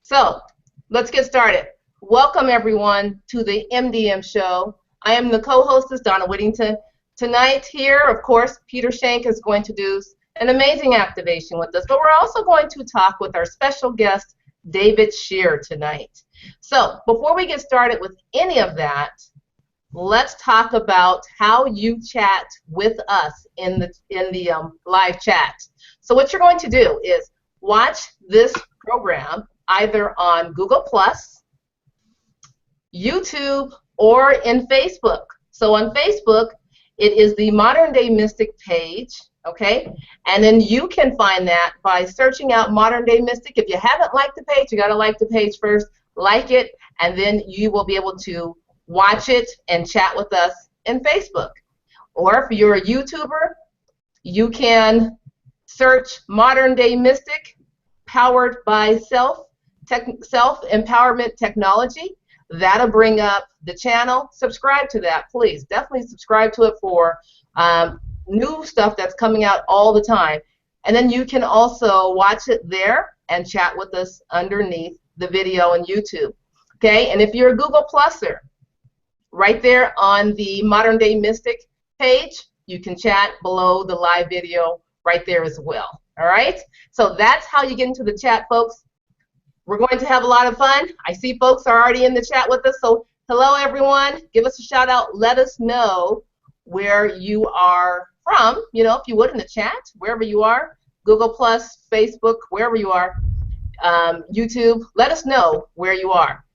So let's get started. Welcome everyone to the MDM Show. I am the co-hostess, Donna Whittington. Tonight here, of course, Peter Schenk is going to do an amazing activation with us, but we're also going to talk with our special guest, David Shear, tonight. So before we get started with any of that, let's talk about how you chat with us in the live chat. So what you're going to do is watch this program either on Google+, YouTube, or in Facebook. So on Facebook, it is the Modern Day Mystic page, okay? And then you can find that by searching out Modern Day Mystic. If you haven't liked the page, you got to like the page first, like it, and then you will be able to watch it and chat with us in Facebook. Or if you're a YouTuber, you can search Modern Day Mystic, powered by self-empowerment technology. That'll bring up the channel. Subscribe to that, please. Definitely subscribe to it for new stuff that's coming out all the time. And then you can also watch it there and chat with us underneath the video on YouTube. Okay, and if you're a Google Pluser, right there on the Modern Day Mystic page, you can chat below the live video right there as well. All right, so that's how you get into the chat, folks. We're going to have a lot of fun. I see folks are already in the chat with us, so hello everyone. Give us a shout out. Let us know where you are from, you know, if you would, in the chat, wherever you are, Google+, Facebook, wherever you are, YouTube. Let us know where you are.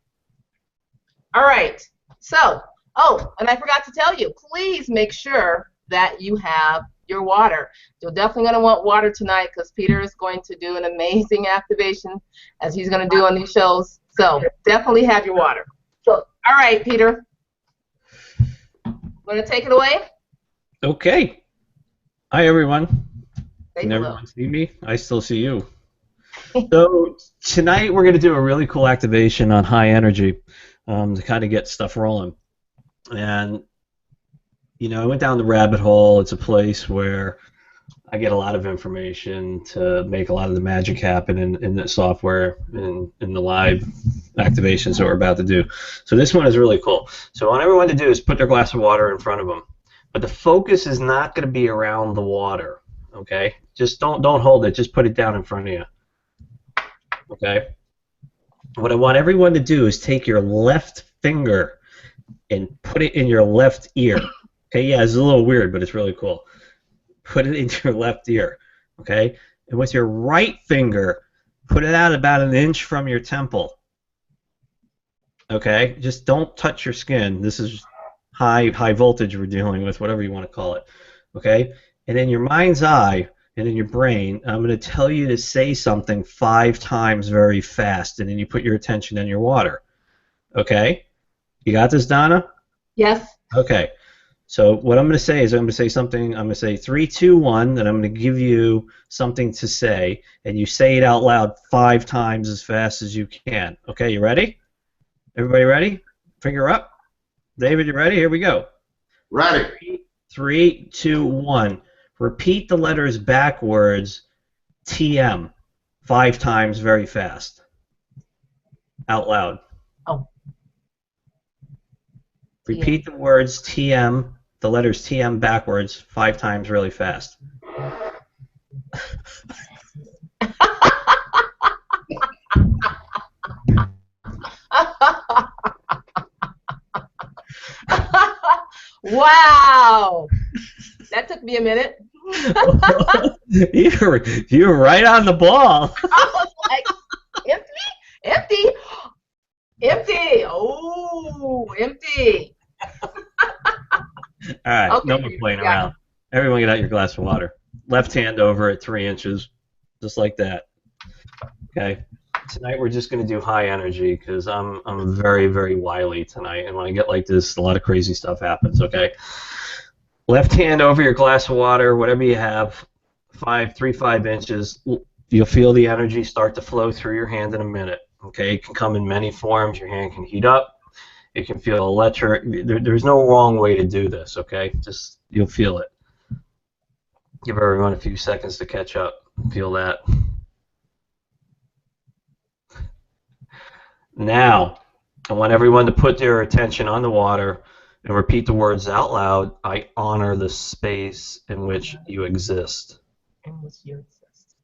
All right, so, oh, and I forgot to tell you, please make sure that you have your water. You're definitely going to want water tonight because Peter is going to do an amazing activation as he's going to do on these shows. So definitely have your water. So, all right, Peter. Want to take it away? Okay. Hi, everyone. Say Can hello. everyone see me? I still see you. So tonight we're going to do a really cool activation on high energy to kind of get stuff rolling. And you know, I went down the rabbit hole. It's a place where I get a lot of information to make a lot of the magic happen in the software, in the live activations that we're about to do. So this one is really cool. So what I want everyone to do is put their glass of water in front of them. But the focus is not going to be around the water, okay? Just don't hold it. Just put it down in front of you, okay? What I want everyone to do is take your left finger and put it in your left ear. Okay, yeah, it's a little weird, but it's really cool. Put it into your left ear, okay? And with your right finger, put it out about an inch from your temple. Okay? Just don't touch your skin. This is high voltage we're dealing with, whatever you want to call it. Okay? And in your mind's eye and in your brain, I'm going to tell you to say something 5 times very fast, and then you put your attention in your water. Okay? You got this, Donna? Yes. Okay. So what I'm going to say is I'm going to say something, I'm going to say 3, 2, 1, and I'm going to give you something to say, and you say it out loud 5 times as fast as you can. Okay, you ready? Everybody ready? Finger up. David, you ready? Here we go. Ready. 3, 2, 1. Repeat the letters backwards, TM, 5 times very fast. Out loud. Oh. Repeat the words TM, the letters TM backwards 5 times really fast. Wow. That took me a minute. You were right on the ball. I was like, empty. Empty. Oh, empty. All right, Okay, no more playing around. Everyone get out your glass of water. Left hand over at 3 inches, just like that. Okay. Tonight we're just going to do high energy because I'm very, very wily tonight, and when I get like this, a lot of crazy stuff happens. Okay. Left hand over your glass of water, whatever you have, 5 inches. You'll feel the energy start to flow through your hand in a minute. Okay, it can come in many forms. Your hand can heat up. It can feel electric. There's no wrong way to do this. Okay, just you'll feel it. Give everyone a few seconds to catch up and feel that. Now, I want everyone to put their attention on the water and repeat the words out loud. I honor the space in which you exist. In which you exist.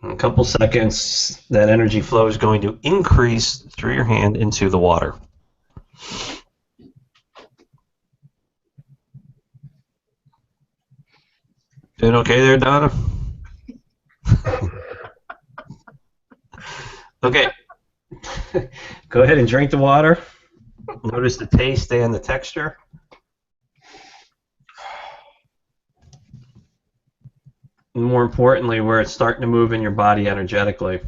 In a couple seconds, that energy flow is going to increase through your hand into the water. Doing okay there, Donna? Okay. Go ahead and drink the water. Notice the taste and the texture. And more importantly, where it's starting to move in your body energetically.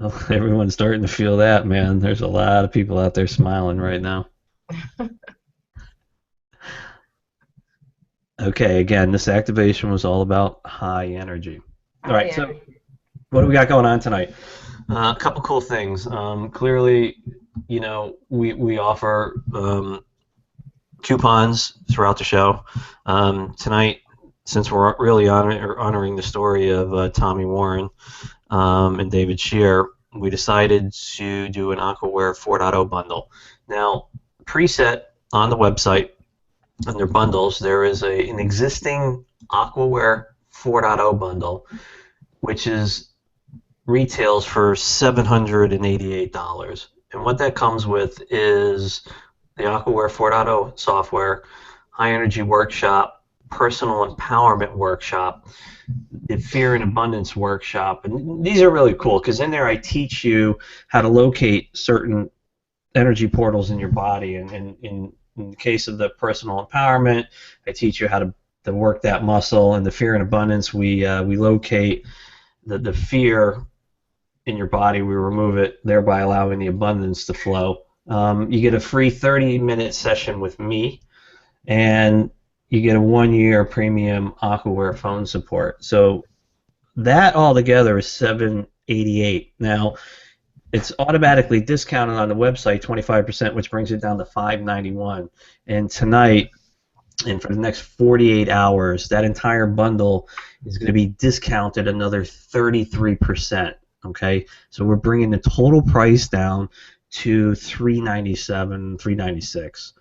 Oh, everyone's starting to feel that, man. There's a lot of people out there smiling right now. Okay, again, this activation was all about high energy. All right, so what do we got going on tonight? A couple cool things. Clearly, you know, we offer coupons throughout the show. Tonight, since we're really honoring the story of Tommy Warren and David Shear, we decided to do an Aquaware 4.0 bundle. Now, preset on the website under bundles, there is an existing Aquaware 4.0 bundle, which retails for $788. And what that comes with is the Aquaware 4.0 software, High Energy Workshop, Personal Empowerment Workshop, the Fear and Abundance Workshop. And these are really cool because in there I teach you how to locate certain energy portals in your body. And in the case of the Personal Empowerment, I teach you how to work that muscle. And the Fear and Abundance, we locate the fear in your body, we remove it, thereby allowing the abundance to flow. You get a free 30-minute session with me, and you get a 1-year premium Aquaware phone support. So that altogether is $788. Now, it's automatically discounted on the website 25%, which brings it down to $591. And tonight, and for the next 48 hours, that entire bundle is going to be discounted another 33%. Okay, so we're bringing the total price down to $397, $396.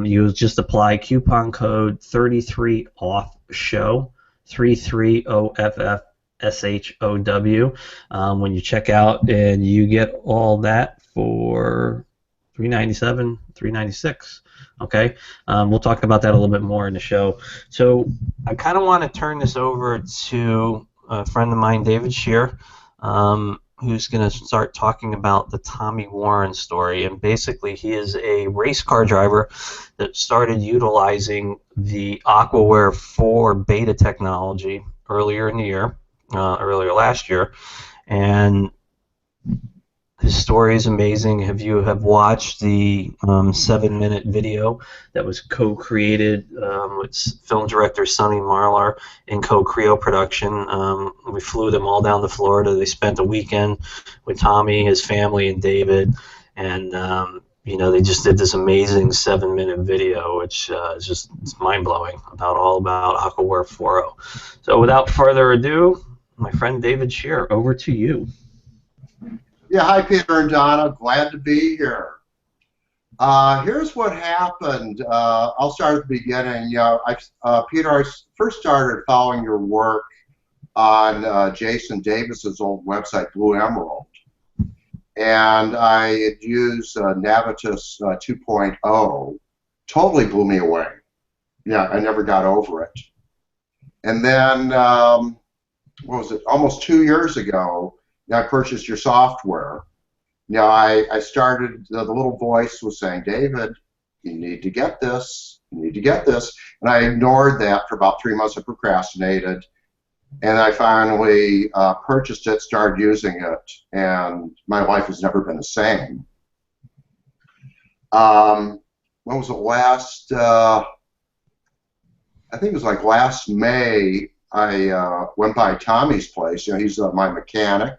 You just apply coupon code 33OFFSHOW, 33OFFSHOW when you check out, and you get all that for $397, $396. Okay, we'll talk about that a little bit more in the show. So I kind of want to turn this over to a friend of mine, David Shear, who's going to start talking about the Tommy Warren story. And basically, he is a race car driver that started utilizing the Aquaware 4 beta technology earlier in the year, earlier last year, and his story is amazing. If you have watched the 7-minute video that was co-created with film director Sonny Marlar in co-Creo production, we flew them all down to Florida. They spent a weekend with Tommy, his family, and David, and you know, they just did this amazing 7-minute video, which is just mind-blowing all about Aquaware 4.0. So without further ado, my friend David Shear, over to you. Yeah, hi, Peter and Donna. Glad to be here. Here's what happened. I'll start at the beginning. Peter, I first started following your work on Jason Davis's old website, Blue Emerald, and I had used Navitus 2.0. Totally blew me away. Yeah, I never got over it. And then, what was it? Almost 2 years ago, I purchased your software. Now I started, the little voice was saying, David, you need to get this, you need to get this. And I ignored that for about 3 months. I procrastinated. And I finally purchased it, started using it, and my life has never been the same. When was it last, I think it was like last May, I went by Tommy's place. You know, he's my mechanic.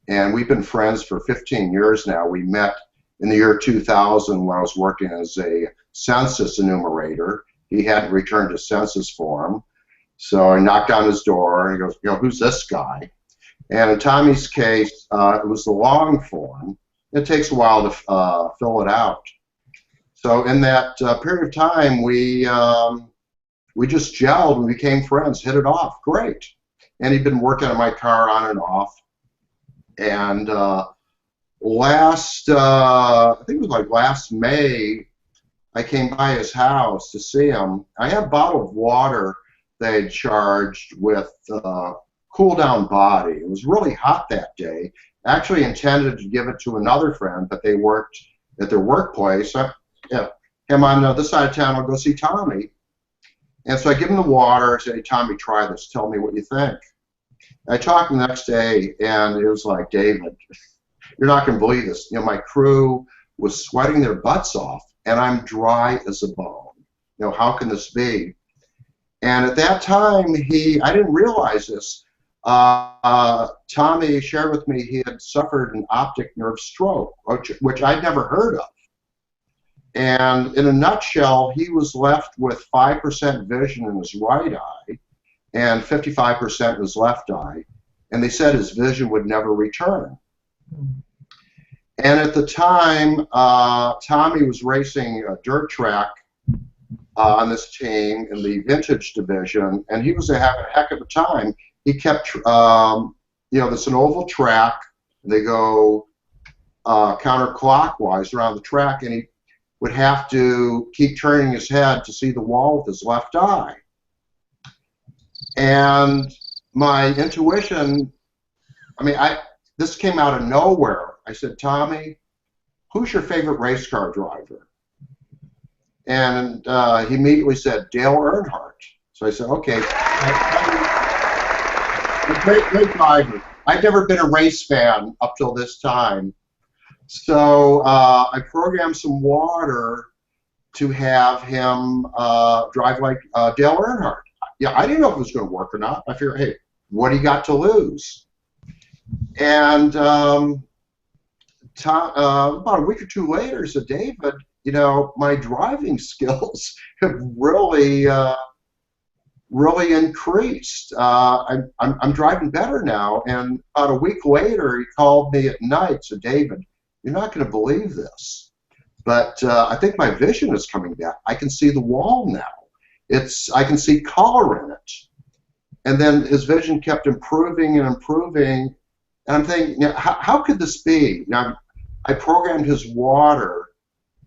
And we've been friends for 15 years now. We met in the year 2000 when I was working as a census enumerator. He hadn't returned his census form. So I knocked on his door, and he goes, who's this guy? And in Tommy's case, it was the long form. It takes a while to fill it out. So in that period of time, we just gelled and became friends, hit it off, great. And he'd been working on my car on and off. And I think it was like last May, I came by his house to see him. I had a bottle of water they had charged with cool down body. It was really hot that day. I actually intended to give it to another friend, but they worked at their workplace. I'm on this side of town, I'll go see Tommy. And so I give him the water. I say, hey, Tommy, try this. Tell me what you think. I talked the next day, and it was like, David, you're not going to believe this. My crew was sweating their butts off, and I'm dry as a bone. How can this be? And at that time, I didn't realize this. Tommy shared with me he had suffered an optic nerve stroke, which I'd never heard of. And in a nutshell, he was left with 5% vision in his right eye and 55% in his left eye. And they said his vision would never return. And at the time, Tommy was racing a dirt track on this team in the vintage division, and he was having a heck of a time. He kept, there's an oval track. They go counterclockwise around the track, and he would have to keep turning his head to see the wall with his left eye. And my intuition, this came out of nowhere. I said, Tommy, who's your favorite race car driver? And he immediately said, Dale Earnhardt. So I said, okay. Great driver. I'd never been a race fan up till this time. So I programmed some water to have him drive like Dale Earnhardt. I didn't know if it was going to work or not. I figured, hey, what do you got to lose? And about a week or two later, said, David, my driving skills have really increased. I'm driving better now. And about a week later, he called me at night, said, David, you're not going to believe this, but I think my vision is coming back. I can see the wall now. I can see color in it. And then his vision kept improving and improving. And I'm thinking, how could this be? Now, I programmed his water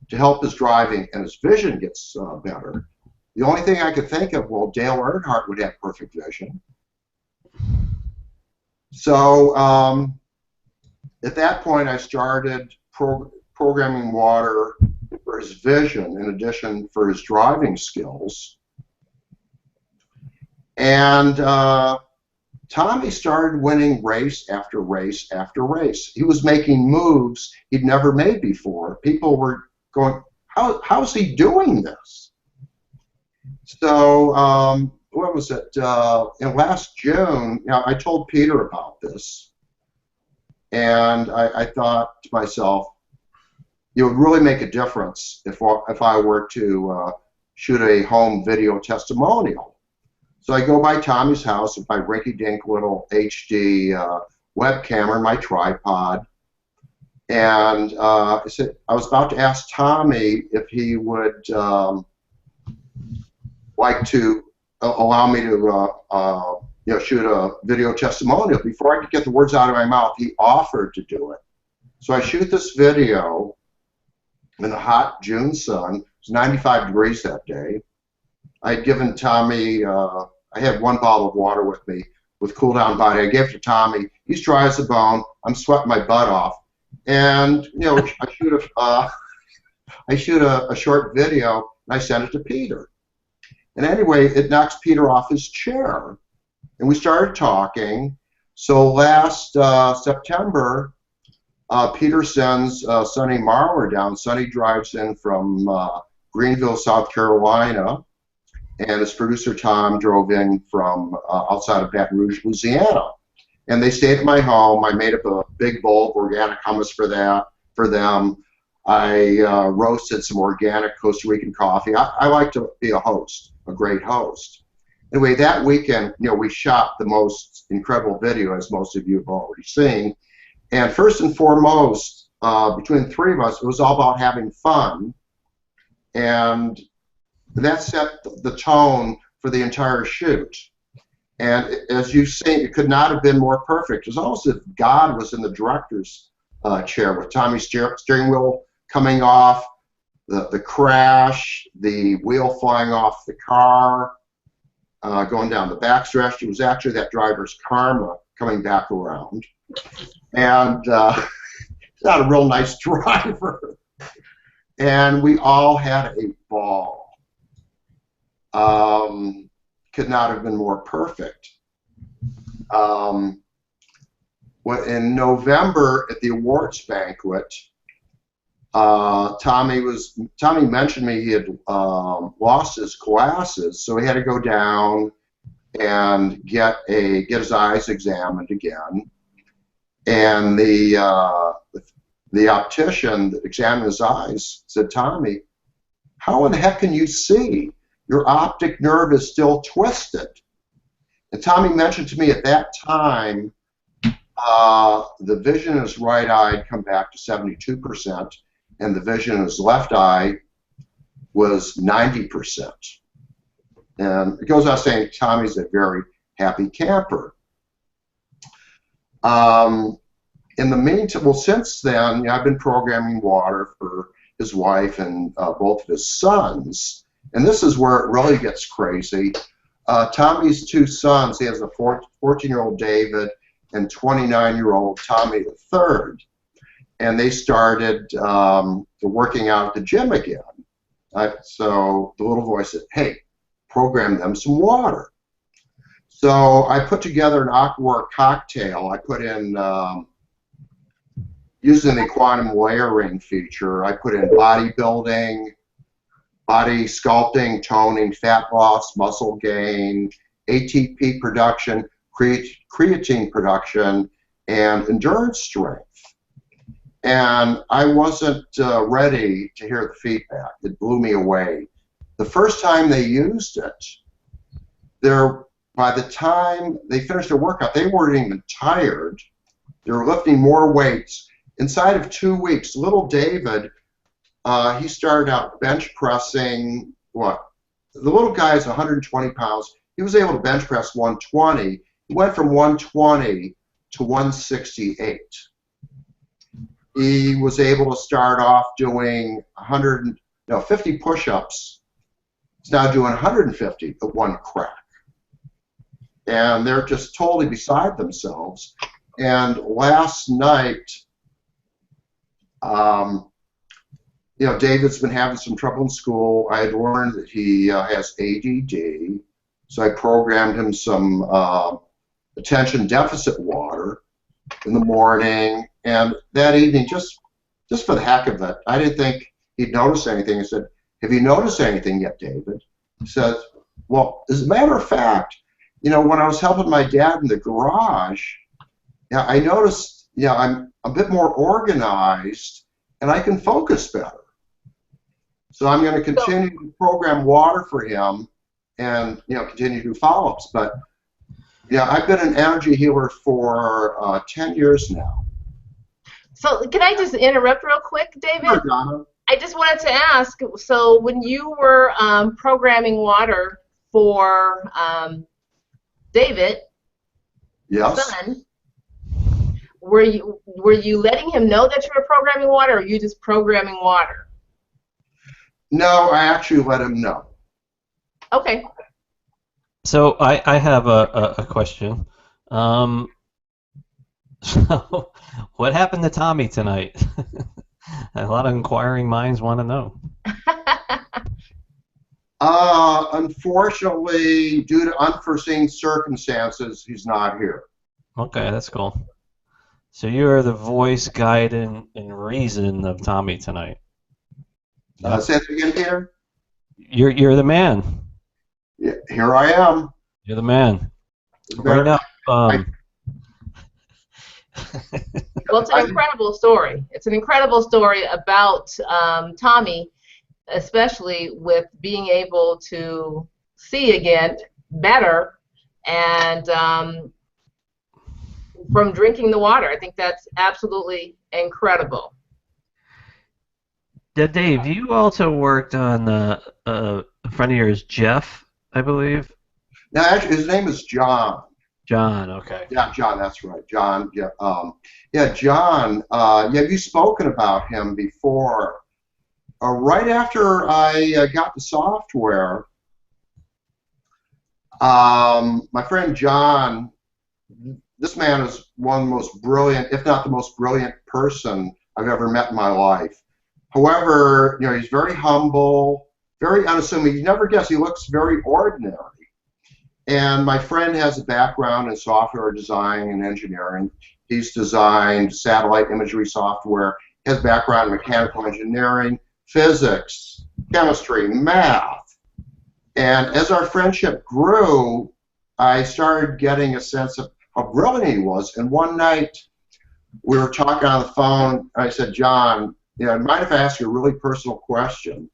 to help his driving, and his vision gets better. The only thing I could think of, well, Dale Earnhardt would have perfect vision. So at that point, I started programming water for his vision, in addition for his driving skills. And Tommy started winning race after race after race. He was making moves he'd never made before. People were going, how's he doing this? So what was it? In last June, I told Peter about this. And I thought to myself, it would really make a difference if I were to shoot a home video testimonial. So I go by Tommy's house with my rinky-dink little HD web camera, my tripod, and I said I was about to ask Tommy if he would like to allow me to shoot a video testimonial. Before I could get the words out of my mouth, he offered to do it. So I shoot this video in the hot June sun. It was 95 degrees that day. I'd given Tommy, I had one bottle of water with me with cool down body. I gave it to Tommy. He's dry as a bone. I'm sweating my butt off. And, I shoot a short video, and I sent it to Peter. And anyway, it knocks Peter off his chair. And we started talking. So last September, Peter sends Sonny Marler down. Sonny drives in from Greenville, South Carolina. And his producer, Tom, drove in from outside of Baton Rouge, Louisiana. And they stayed at my home. I made up a big bowl of organic hummus for them. I roasted some organic Costa Rican coffee. I like to be a host, a great host. Anyway, that weekend, we shot the most incredible video, as most of you have already seen. And first and foremost, between the three of us, it was all about having fun. And that set the tone for the entire shoot. And as you've seen, it could not have been more perfect. It was almost as if God was in the director's chair, with Tommy's steering wheel coming off, the crash, the wheel flying off the car, going down the backstretch. It was actually that driver's karma coming back around. And he's not a real nice driver. And we all had a ball. Could not have been more perfect. In November at the awards banquet, Tommy mentioned me he had lost his glasses, so he had to go down and get his eyes examined again. And the optician that examined his eyes said, "Tommy, how in the heck can you see? Your optic nerve is still twisted." And Tommy mentioned to me at that time the vision in his right eye had come back to 72%, and the vision in his left eye was 90%. And it goes without saying, Tommy's a very happy camper. In the meantime, well, since then, I've been programming water for his wife and both of his sons. And this is where it really gets crazy. Tommy's two sons, he has a 14-year-old David and 29-year-old Tommy III. And they started working out at the gym again. So the little voice said, "Hey, program them some water." So I put together an Aquaware cocktail. I put in, using the quantum layering feature, I put in bodybuilding, body sculpting, toning, fat loss, muscle gain, ATP production, creatine production, and endurance strength. And I wasn't ready to hear the feedback. It blew me away. The first time they used it, by the time they finished their workout, they weren't even tired. They were lifting more weights. Inside of 2 weeks, little David, he started out bench pressing, the little guy is 120 pounds. He was able to bench press 120. He went from 120 to 168. He was able to start off doing 50 push-ups. He's now doing 150 at one crack. And they're just totally beside themselves. And last night, David's been having some trouble in school. I had learned that he has ADD, so I programmed him some attention deficit water in the morning. And that evening, just for the heck of it, I didn't think he'd notice anything. I said, "Have you noticed anything yet, David?" He says, "Well, as a matter of fact, when I was helping my dad in the garage, I noticed, I'm a bit more organized and I can focus better. So I'm going to continue to program water for him and, continue to do follow-ups. But, I've been an energy healer for 10 years now." So can I just interrupt real quick, David? Sure, Donna. I just wanted to ask, so when you were programming water for David, Yes. son, were you letting him know that you were programming water, or were you just programming water? No, I actually let him know. Okay. So I have a question. So what happened to Tommy tonight? A lot of inquiring minds want to know. Unfortunately, due to unforeseen circumstances, he's not here. Okay, that's cool. So you're the voice, guide, and reason of Tommy tonight. Say that again, Peter? You're the man. Yeah, here I am. You're the man. Bring up Well, it's an incredible story. It's an incredible story about Tommy, especially with being able to see again better and from drinking the water. I think that's absolutely incredible. Yeah, Dave, you also worked on a friend of yours, Jeff, I believe. Now, actually, his name is John. John, okay. Yeah, John, that's right. John, yeah, John, have you spoken about him before? Right after I got the software, my friend John, this man is one of the most brilliant, if not the most brilliant person I've ever met in my life. However, you know, he's very humble, very unassuming. You never guess, he looks very ordinary. And my friend has a background in software design and engineering. He's designed satellite imagery software. He has a background in mechanical engineering, physics, chemistry, math. And as our friendship grew, I started getting a sense of how brilliant he was. And one night, we were talking on the phone, and I said, John, you know, mind if I ask you a really personal question?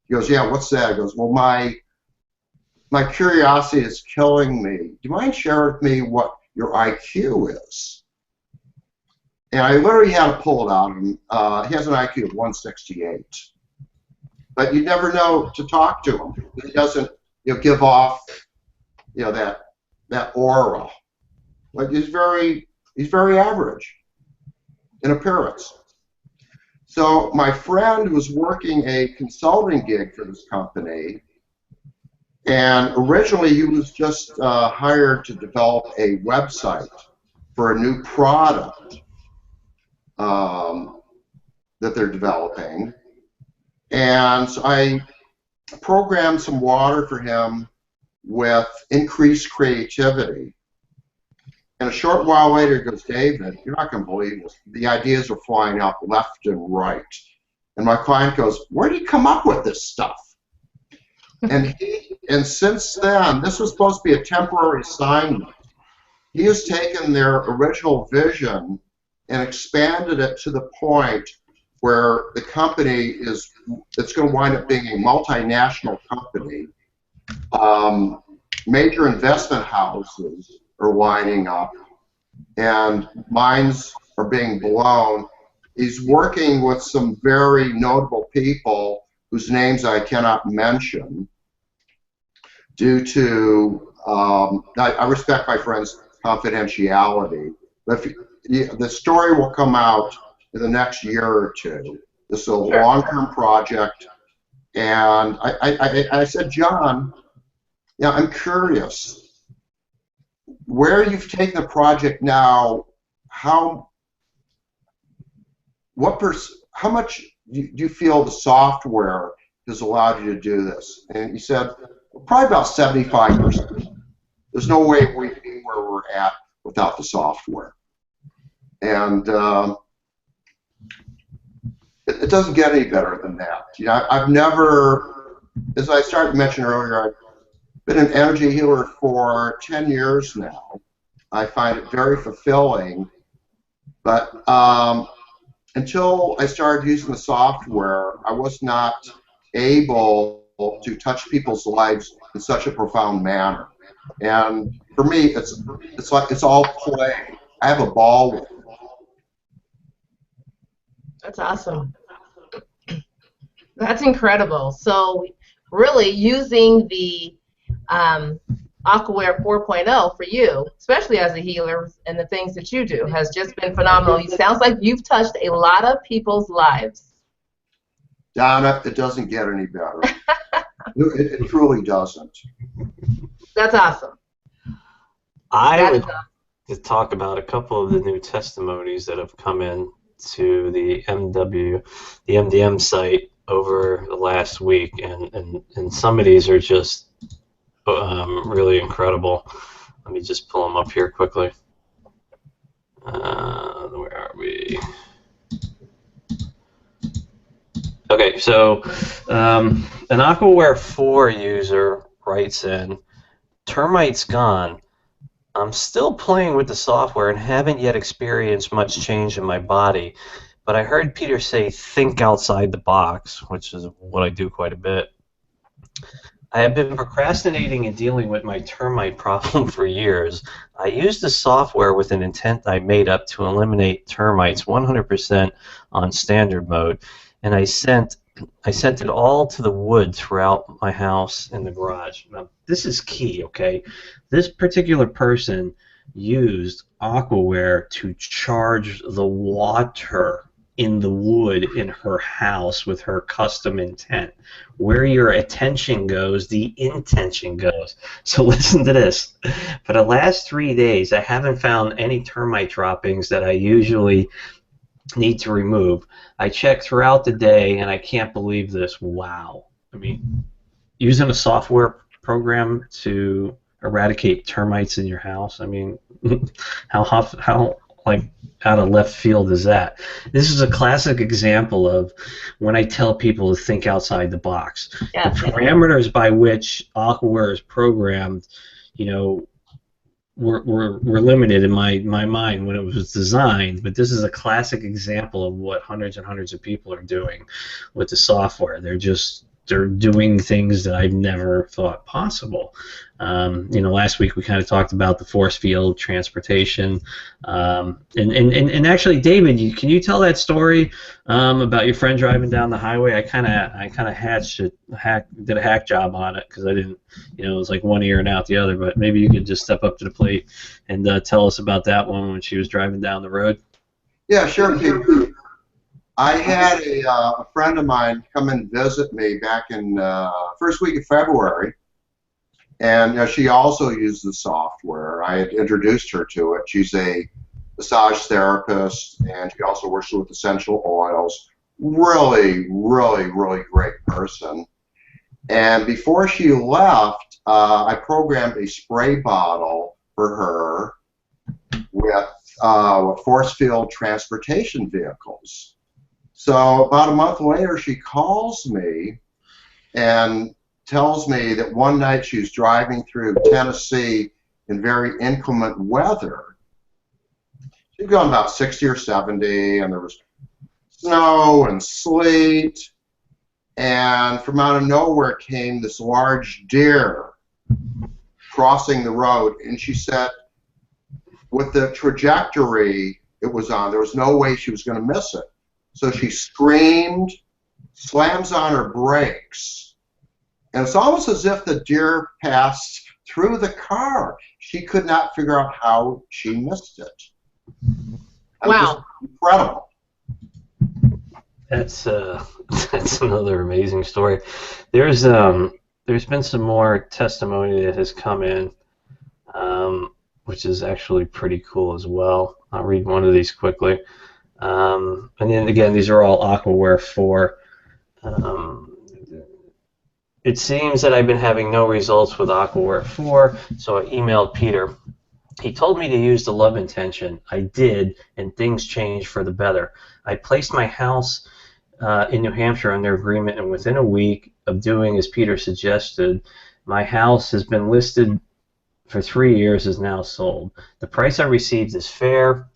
He goes, yeah, what's that? He goes, well, my curiosity is killing me. Do you mind sharing with me what your IQ is? And I literally had to pull it out of him. He has an IQ of 168. But you never know to talk to him. He doesn't, you know, give off, you know, that aura. Like he's very average in appearance. So my friend was working a consulting gig for this company, and originally he was just hired to develop a website for a new product that they're developing. And so I programmed some water for him with increased creativity. And a short while later, he goes, David, you're not going to believe this. The ideas are flying out left and right. And my client goes, where did you come up with this stuff? And since then, this was supposed to be a temporary assignment. He has taken their original vision and expanded it to the point where the company it's going to wind up being a multinational company. Major investment houses are lining up, and mines are being blown. He's working with some very notable people whose names I cannot mention due to, I respect my friend's confidentiality. But the story will come out in the next year or two. This is a long-term project. And I said, John, I'm curious. Where you've taken the project now, how much do you feel the software has allowed you to do this? And he said, probably about 75%. There's no way we'd be where we're at without the software. And it doesn't get any better than that. You know, I've never, as I started to mention earlier, I've been an energy healer for 10 years now. I find it very fulfilling, but until I started using the software, I was not able to touch people's lives in such a profound manner. And for me, it's like it's all play. I have a ball with it. That's awesome. That's incredible. So really using the Aquaware 4.0 for you, especially as a healer and the things that you do, has just been phenomenal. It sounds like you've touched a lot of people's lives. Donna, it doesn't get any better. It truly doesn't. That's awesome. I would to talk about a couple of the new testimonies that have come in to the MDM site over the last week, and some of these are just really incredible. Let me just pull them up here quickly. Where are we? Okay, so an Aquaware 4 user writes in, termites gone, I'm still playing with the software and haven't yet experienced much change in my body, but I heard Peter say think outside the box, which is what I do quite a bit. I have been procrastinating and dealing with my termite problem for years. I used the software with an intent I made up to eliminate termites 100% on standard mode, and I sent it all to the wood throughout my house and the garage. Now, this is key, okay? This particular person used Aquaware to charge the water in the wood in her house with her custom intent. Where your attention goes, the intention goes. So listen to this. For the last 3 days, I haven't found any termite droppings that I usually need to remove. I check throughout the day, and I can't believe this. Wow. I mean, using a software program to eradicate termites in your house, I mean, how like out of left field is that? This is a classic example of when I tell people to think outside the box. Yeah. The parameters by which Aquaware is programmed, you know, were limited in my mind when it was designed, but this is a classic example of what hundreds and hundreds of people are doing with the software. They're doing things that I've never thought possible. You know, last week we kind of talked about the force field transportation, and actually, David, can you tell that story about your friend driving down the highway? I kind of did a hack job on it because I didn't, you know, it was like one ear and out the other. But maybe you could just step up to the plate and tell us about that one when she was driving down the road. Yeah, sure, Pete. I had a friend of mine come and visit me back in first week of February, and she also used the software. I had introduced her to it. She's a massage therapist, and she also works with essential oils. Really, really, really great person. And before she left, I programmed a spray bottle for her with force field transportation vehicles. So about a month later, she calls me and tells me that one night she was driving through Tennessee in very inclement weather. She'd gone about 60 or 70, and there was snow and sleet, and from out of nowhere came this large deer crossing the road, and she said with the trajectory it was on, there was no way she was going to miss it. So she screamed, slams on her brakes, and it's almost as if the deer passed through the car. She could not figure out how she missed it. Wow. Incredible. That's another amazing story. There's been some more testimony that has come in, which is actually pretty cool as well. I'll read one of these quickly. And then again, these are all Aquaware 4. It seems that I've been having no results with Aquaware 4, so I emailed Peter. He told me to use the love intention. I did, and things changed for the better. I placed my house in New Hampshire under agreement, and within a week of doing as Peter suggested, my house has been listed for 3 years, is now sold. The price I received is fair.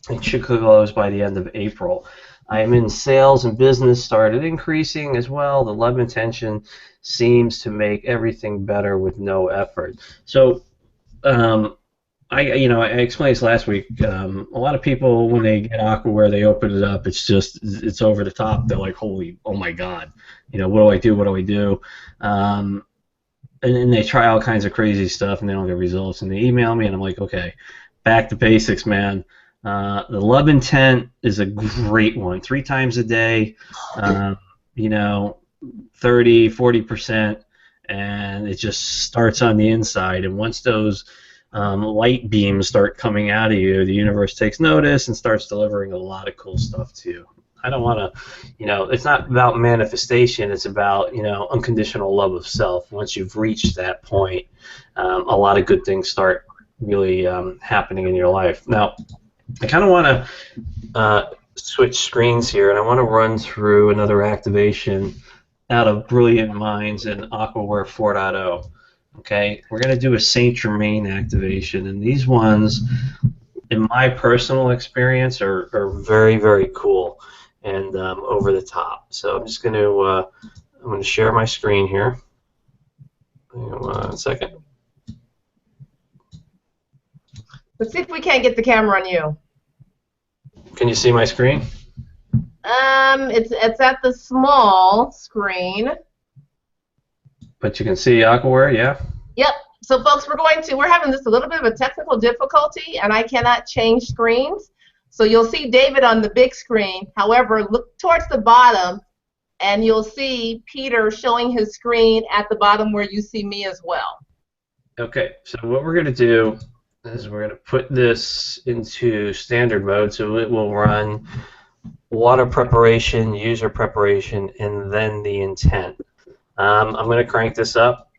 It should close by the end of April. I am in sales, and business started increasing as well. The love intention seems to make everything better with no effort. So, I explained this last week. A lot of people, when they get Aquaware, they open it up. It's over the top. They're like, oh my God, what do I do? What do I do? And then they try all kinds of crazy stuff, and they don't get results. And they email me, and I'm like, okay, back to basics, man. The love intent is a great one. 3 times a day, 30-40%, and it just starts on the inside. And once those light beams start coming out of you, the universe takes notice and starts delivering a lot of cool stuff to you. I don't want to, it's not about manifestation. It's about, unconditional love of self. Once you've reached that point, a lot of good things start really happening in your life. Now, I kind of want to switch screens here, and I want to run through another activation out of Brilliant Minds in Aquaware 4.0. Okay, we're going to do a Saint Germain activation, and these ones, in my personal experience, are very, very cool and over the top. So I'm just going to share my screen here. Hang on 1 second. Let's see if we can't get the camera on you. Can you see my screen? It's at the small screen. But you can see Aquaware, yeah? Yep. So folks, we're having just a little bit of a technical difficulty, and I cannot change screens. So you'll see David on the big screen. However, look towards the bottom, and you'll see Peter showing his screen at the bottom where you see me as well. Okay, so what we're going to do is we're going to put this into standard mode, so it will run water preparation, user preparation, and then the intent. I'm going to crank this up.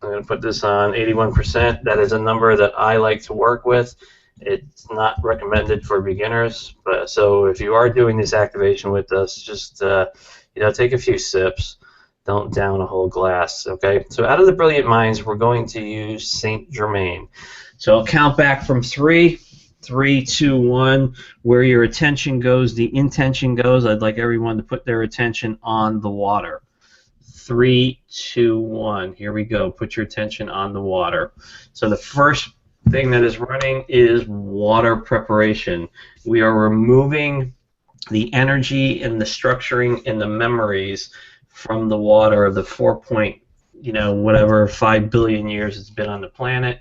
I'm going to put this on 81%. That is a number that I like to work with. It's not recommended for beginners, but so if you are doing this activation with us, just take a few sips. Don't down a whole glass. Okay. So out of the brilliant minds, we're going to use Saint Germain. So I'll count back from 3, 3, 2, 1. Where your attention goes, the intention goes. I'd like everyone to put their attention on the water. 3, 2, 1. Here we go. Put your attention on the water. So the first thing that is running is water preparation. We are removing the energy and the structuring and the memories from the water, the 5 billion years it's been on the planet.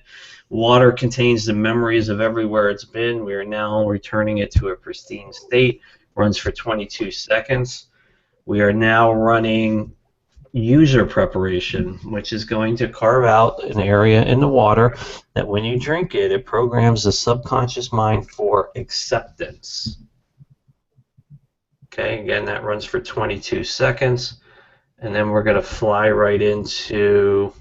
Water contains the memories of everywhere it's been. We are now returning it to a pristine state. Runs for 22 seconds. We are now running user preparation, which is going to carve out an area in the water that when you drink it, it programs the subconscious mind for acceptance. Okay, again, that runs for 22 seconds. And then we're going to fly right into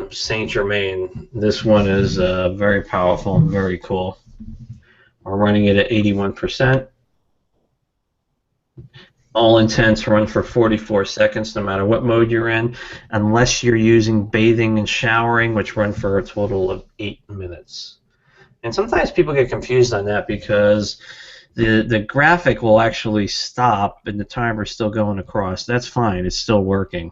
Saint Germain. This one is very powerful and very cool. We're running it at 81%. All intents run for 44 seconds no matter what mode you're in, unless you're using bathing and showering, which run for a total of 8 minutes. And sometimes people get confused on that because the graphic will actually stop and the timer's still going across. That's fine. It's still working.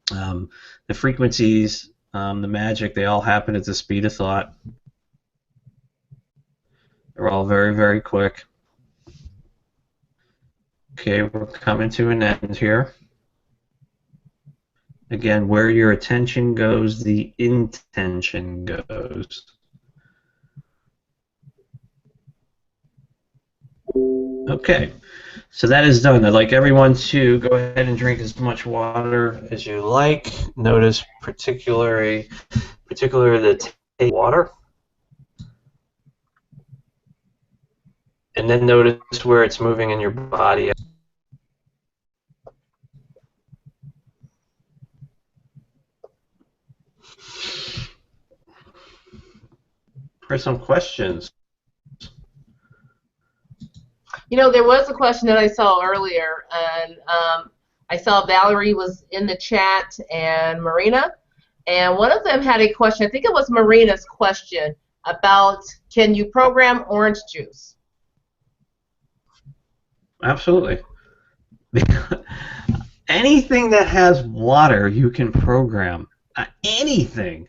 The frequencies, the magic, they all happen at the speed of thought. They're all very, very quick. Okay, we're coming to an end here. Again, where your attention goes, the intention goes. Okay, so that is done. I'd like everyone to go ahead and drink as much water as you like. Notice particularly the taste water. And then notice where it's moving in your body. For some questions. You know, there was a question that I saw earlier, and I saw Valerie was in the chat and Marina, and one of them had a question. I think it was Marina's question about, can you program orange juice? Absolutely. Anything that has water, you can program. Anything.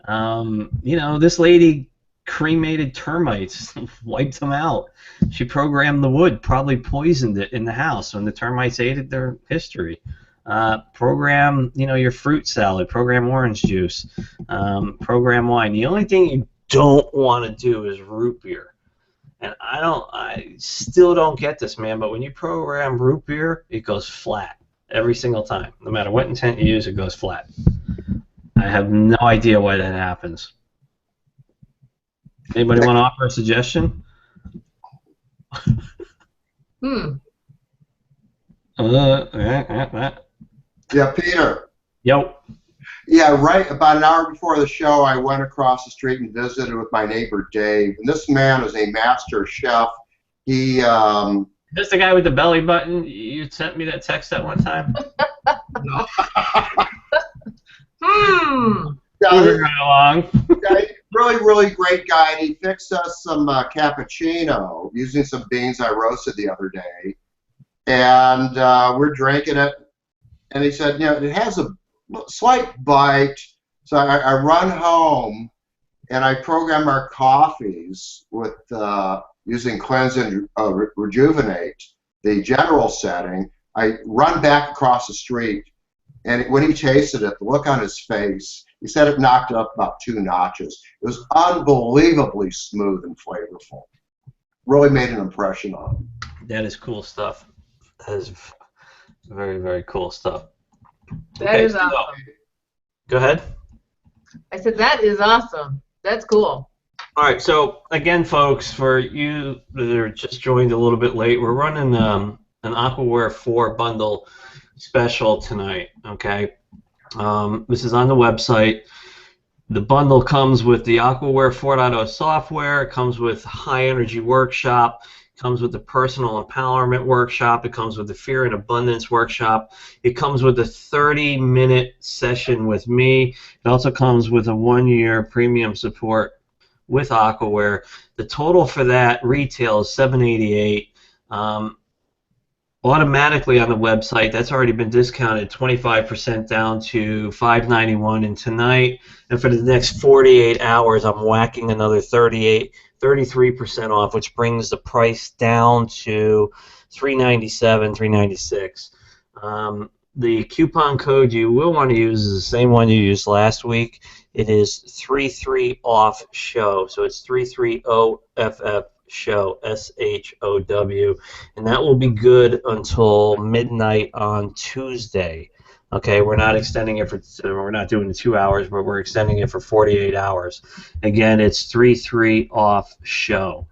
This lady cremated termites, wiped them out. She programmed the wood, probably poisoned it in the house when the termites ate it. Their history. Program, your fruit salad. Program orange juice. Program wine. The only thing you don't want to do is root beer. And I still don't get this, man, but when you program root beer, it goes flat every single time. No matter what intent you use, it goes flat. I have no idea why that happens. Anybody want to offer a suggestion? Yeah, Peter. Yo. Yeah, right about an hour before the show, I went across the street and visited with my neighbor Dave. And this man is a master chef. He Is this the guy with the belly button? You sent me that text that one time? Moving right along. Really great guy. And he fixed us some cappuccino using some beans I roasted the other day. And we're drinking it. And he said, you know, it has a slight bite. So I run home and I program our coffees with using Cleanse and Rejuvenate, the general setting. I run back across the street, and when he tasted it, the look on his face, he said it knocked it up about 2 notches. It was unbelievably smooth and flavorful. Really made an impression on him. That is cool stuff. That is very, very cool stuff. That is awesome. Go ahead. I said, that is awesome. That's cool. All right, so again, folks, for you that are just joined a little bit late, we're running an Aquaware 4 bundle special tonight, okay? This is on the website. The bundle comes with the Aquaware 4.0 software. It comes with High Energy Workshop. It comes with the Personal Empowerment Workshop. It comes with the Fear and Abundance Workshop. It comes with a 30-minute session with me. It also comes with a 1-year premium support with Aquaware. The total for that retail is $788. Automatically on the website, that's already been discounted 25% down to $591. And tonight, and for the next 48 hours, I'm whacking another 33% off, which brings the price down to $397, $396. The coupon code you will want to use is the same one you used last week. It is 33OFF-SHOW, so it's 33OFF show, SHOW, and that will be good until midnight on Tuesday. Okay, we're not extending it we're not doing the 2 hours, but we're extending it for 48 hours. Again, it's 33OFF-SHOW.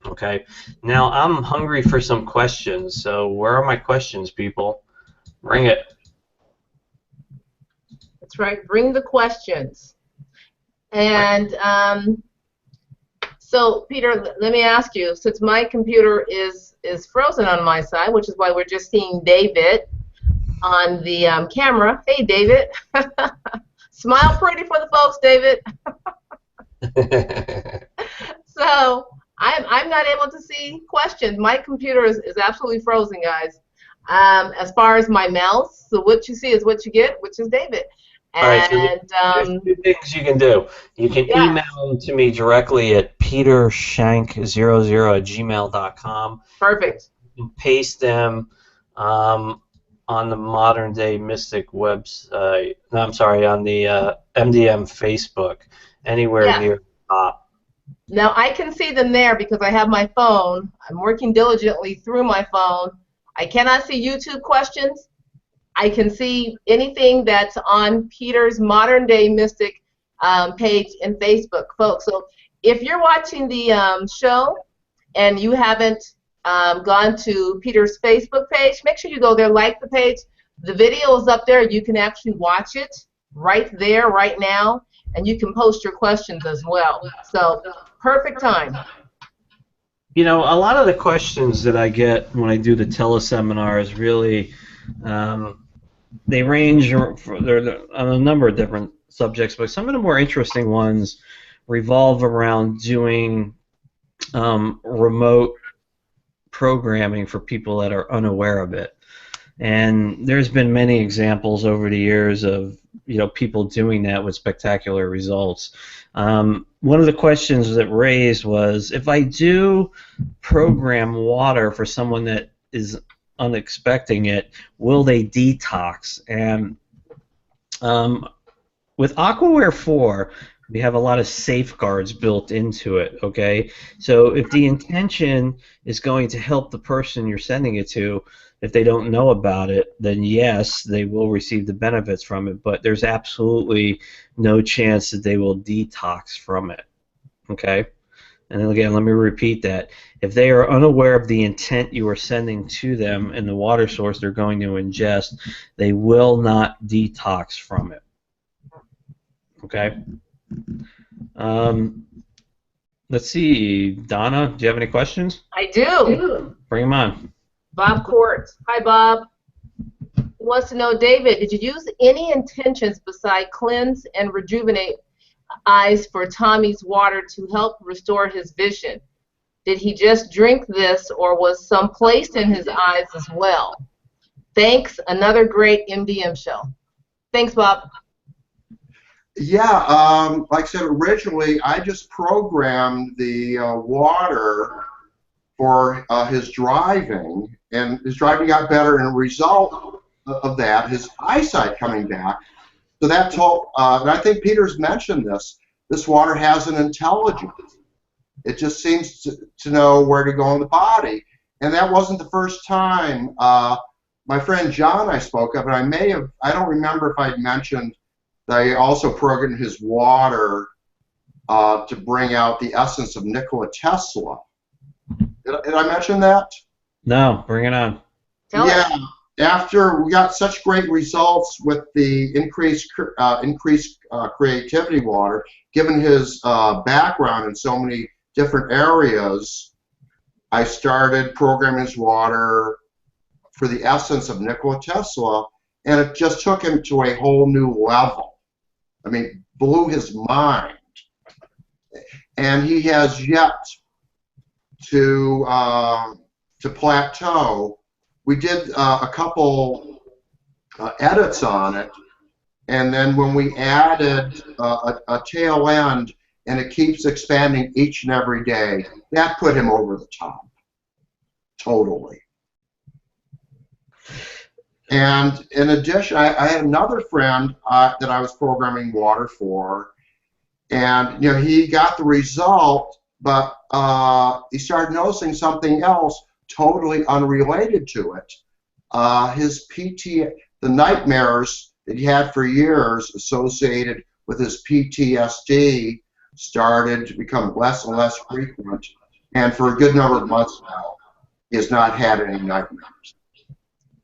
Okay, now I'm hungry for some questions, so where are my questions, people? Bring it. That's right. Bring the questions. And so, Peter, let me ask you, since my computer is frozen on my side, which is why we're just seeing David on the camera. Hey, David. Smile pretty for the folks, David. So, I'm not able to see questions. My computer is absolutely frozen, guys. As far as my mouse, so what you see is what you get, which is David. All right, so there's 2 things you can do. You can email them to me directly at peterschenk00@gmail.com. Perfect. You can paste them on the Modern Day Mystic website. No, I'm sorry, on the MDM Facebook, anywhere near the top. Now, I can see them there because I have my phone. I'm working diligently through my phone. I cannot see YouTube questions. I can see anything that's on Peter's Modern Day Mystic page in Facebook, folks. So if you're watching the show and you haven't gone to Peter's Facebook page, make sure you go there, like the page. The video is up there. You can actually watch it right there, right now, and you can post your questions as well. So perfect time. You know, a lot of the questions that I get when I do the teleseminars really, they range they're on a number of different subjects, but some of the more interesting ones revolve around doing remote programming for people that are unaware of it. And there's been many examples over the years of people doing that with spectacular results. One of the questions that raised was, if I do program water for someone that is unexpecting it, will they detox? And with Aquaware 4, we have a lot of safeguards built into it, okay? So if the intention is going to help the person you're sending it to, if they don't know about it, then yes, they will receive the benefits from it, but there's absolutely no chance that they will detox from it, okay? And then again, let me repeat that. If they are unaware of the intent you are sending to them and the water source they're going to ingest, they will not detox from it, okay? Let's see, Donna, do you have any questions? I do. Bring them on. Bob Court. Hi, Bob. wants to know, David, did you use any intentions beside cleanse and rejuvenate eyes for Tommy's water to help restore his vision? Did he just drink this, or was some placed in his eyes as well? Thanks. Another great MDM show. Thanks, Bob. Yeah, like I said, originally I just programmed the water for his driving, and his driving got better, and a result of that, his eyesight coming back. So that told, and I think Peter's mentioned this water has an intelligence. It just seems to know where to go in the body. And that wasn't the first time. My friend John I spoke of, and I don't remember if I mentioned that I also programmed his water to bring out the essence of Nikola Tesla. Did I mention that? No, bring it on. Tell us. After we got such great results with the increased creativity water, given his background in so many different areas, I started programming his water for the essence of Nikola Tesla, and it just took him to a whole new level. I mean, blew his mind. And he has yet to plateau. We did a couple edits on it, and then when we added a tail end, and it keeps expanding each and every day, that put him over the top, totally. And in addition, I had another friend that I was programming water for, and he got the result, but he started noticing something else totally unrelated to it. His the nightmares that he had for years associated with his PTSD started to become less and less frequent, and for a good number of months now, he has not had any nightmares.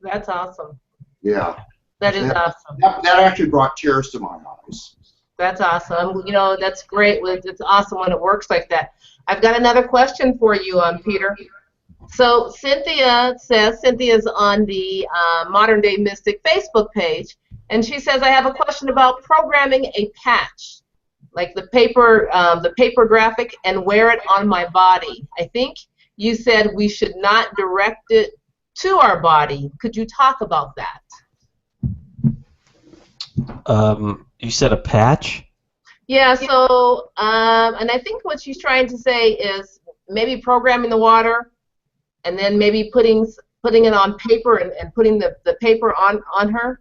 That's awesome. Yeah. That is awesome. That actually brought tears to my eyes. That's awesome. That's great. It's awesome when it works like that. I've got another question for you, Peter. So Cynthia's on the Modern Day Mystic Facebook page, and she says, I have a question about programming a patch, like the paper graphic, and wear it on my body. I think you said we should not direct it to our body. Could you talk about that? You said a patch? Yeah, so, and I think what she's trying to say is maybe programming the water, and then maybe putting it on paper and putting the paper on her.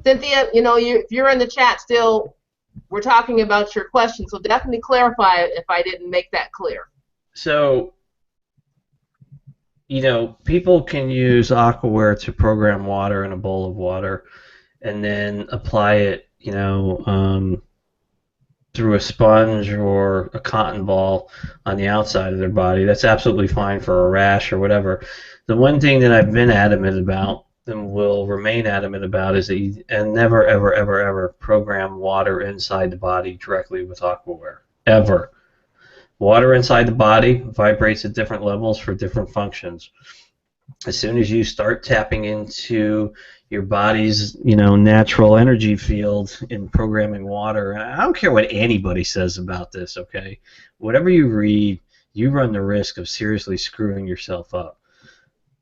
Cynthia, if you're in the chat still, we're talking about your question, so definitely clarify it if I didn't make that clear. So, people can use Aquaware to program water in a bowl of water and then apply it, through a sponge or a cotton ball on the outside of their body. That's absolutely fine for a rash or whatever. The one thing that I've been adamant about and will remain adamant about is that you never, ever, ever, ever program water inside the body directly with Aquaware. Ever. Water inside the body vibrates at different levels for different functions. As soon as you start tapping into your body's, natural energy field in programming water, and I don't care what anybody says about this, okay? Whatever you read, you run the risk of seriously screwing yourself up.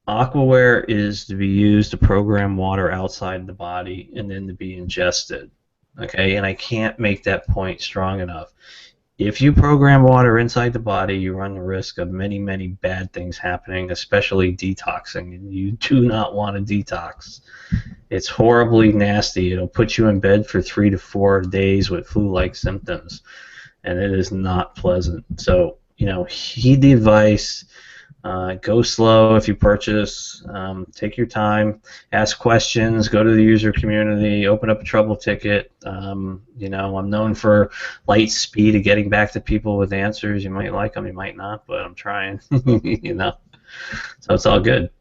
Aquaware is to be used to program water outside the body and then to be ingested, okay? And I can't make that point strong enough. If you program water inside the body, you run the risk of many, many bad things happening, especially detoxing. And you do not want to detox. It's horribly nasty. It'll put you in bed for 3 to 4 days with flu-like symptoms, and it is not pleasant. So, heed the advice. Go slow if you purchase. Take your time. Ask questions. Go to the user community. Open up a trouble ticket. I'm known for light speed of getting back to people with answers. You might like them, you might not, but I'm trying. So it's all good.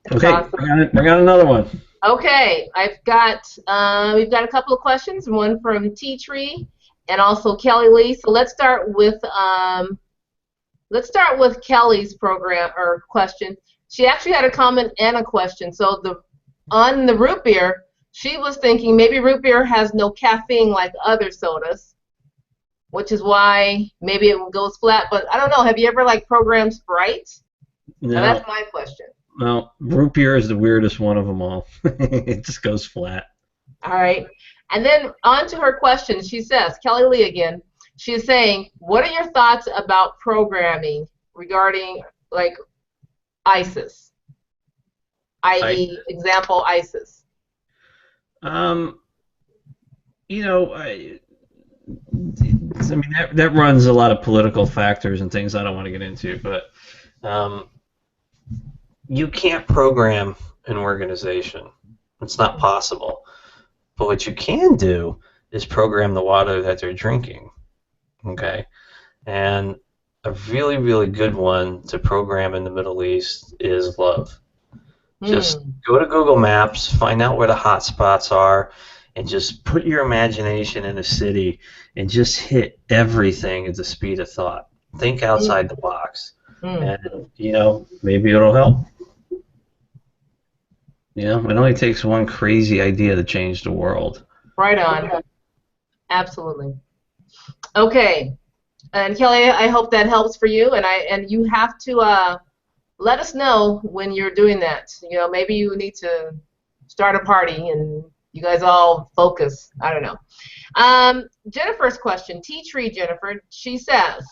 That's okay, awesome. bring on another one. Okay, we've got a couple of questions. One from Tea Tree and also Kelly Lee. So let's start with Kelly's program or question. She actually had a comment and a question. So on the root beer, she was thinking maybe root beer has no caffeine like other sodas, which is why maybe it goes flat. But I don't know. Have you ever like programmed Sprite? No. Now, that's my question. Well, root beer is the weirdest one of them all. It just goes flat. All right. And then on to her question. She says, Kelly Lee again, she's saying, what are your thoughts about programming regarding like ISIS, i.e., example ISIS? You know, I mean, that runs a lot of political factors and things I don't want to get into, but you can't program an organization. It's not possible. But what you can do is program the water that they're drinking, okay? And a really, really good one to program in the Middle East is love. Just go to Google Maps, find out where the hot spots are, and just put your imagination in a city and just hit everything at the speed of thought. Think outside the box. And, you know, maybe it'll help. You know, it only takes one crazy idea to change the world. Right on. Absolutely. Okay. And Kelly, I hope that helps for you. And you have to let us know when you're doing that. You know, maybe you need to start a party and you guys all focus. I don't know. Jennifer's question, Tea Tree Jennifer, she says,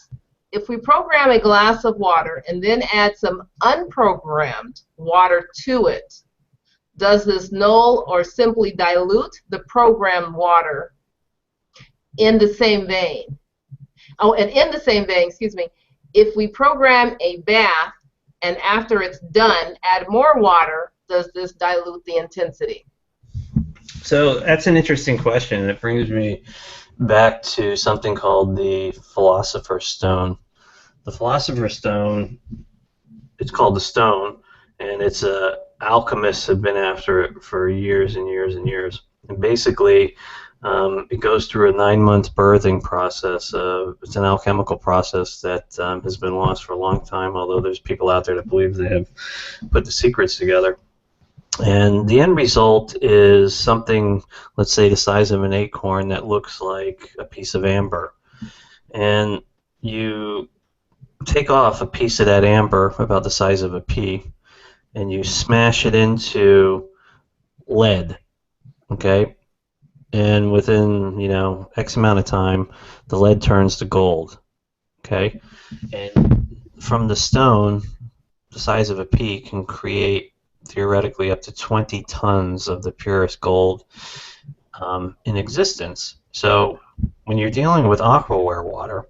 if we program a glass of water and then add some unprogrammed water to it, does this null or simply dilute the programmed water in the same vein? Oh, and in the same vein, excuse me, if we program a bath and after it's done, add more water, does this dilute the intensity? So that's an interesting question, and it brings me back to something called the Philosopher's Stone. The Philosopher's Stone, it's called the Stone, and it's alchemists have been after it for years and years and years. And basically, it goes through a 9-month birthing process. It's an alchemical process that has been lost for a long time, although there's people out there that believe they have put the secrets together. And the end result is something, let's say, the size of an acorn that looks like a piece of amber. And you take off a piece of that amber about the size of a pea, and you smash it into lead, okay? And within, you know, X amount of time, the lead turns to gold, okay? And from the stone, the size of a pea can create theoretically up to 20 tons of the purest gold in existence. So when you're dealing with Aquaware water,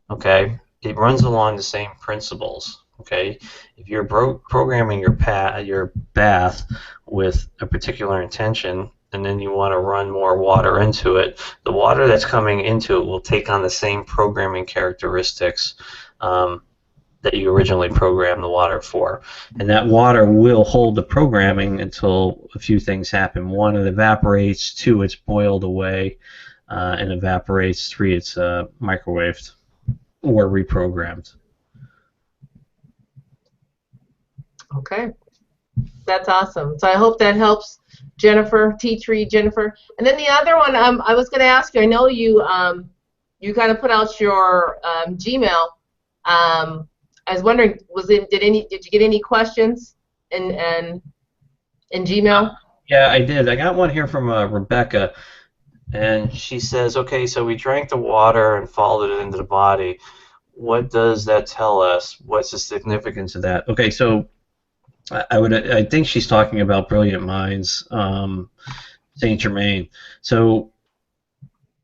okay, it runs along the same principles. Okay, if you're programming your bath with a particular intention, and then you want to run more water into it, the water that's coming into it will take on the same programming characteristics that you originally programmed the water for. And that water will hold the programming until a few things happen. 1, it evaporates. 2, it's boiled away and evaporates. 3, it's microwaved or reprogrammed. Okay, that's awesome. So I hope that helps, Jennifer, Tea Tree Jennifer. And then the other one, I was going to ask you. I know you you kind of put out your Gmail. I was wondering, did you get any questions in Gmail? Yeah, I did. I got one here from Rebecca, and she says, okay, so we drank the water and followed it into the body. What does that tell us? What's the significance of that? Okay, so I think she's talking about Brilliant Minds, St. Germain. So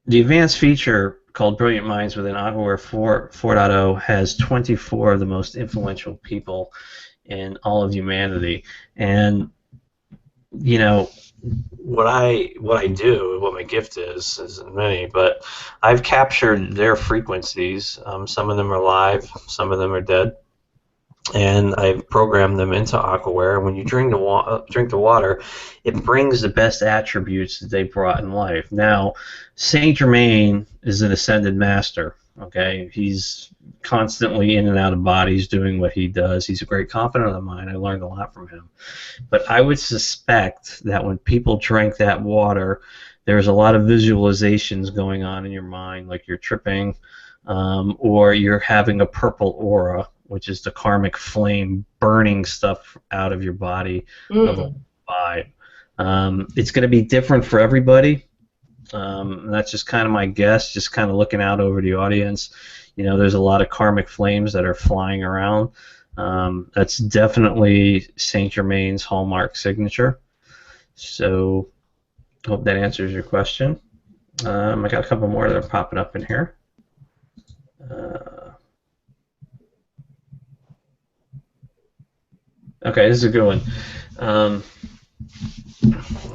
the advanced feature called Brilliant Minds within Aquaware 4.0 has 24 of the most influential people in all of humanity. And you know, what I do, what my gift is many, but I've captured their frequencies. Some of them are live, some of them are dead. And I've programmed them into Aquaware. When you drink the water, it brings the best attributes that they brought in life. Now, Saint Germain is an ascended master, Okay, he's constantly in and out of bodies doing what he does. He's a great confidant of mine. I learned a lot from him. But I would suspect that when people drank that water, there's a lot of visualizations going on in your mind, like you're tripping, or you're having a purple aura, which is the karmic flame burning stuff out of your body of a vibe. It's going to be different for everybody. And that's just kind of my guess, just kind of looking out over the audience. You know, there's a lot of karmic flames that are flying around. That's definitely Saint Germain's hallmark signature. So, hope that answers your question. I got a couple more that are popping up in here. Okay, this is a good one.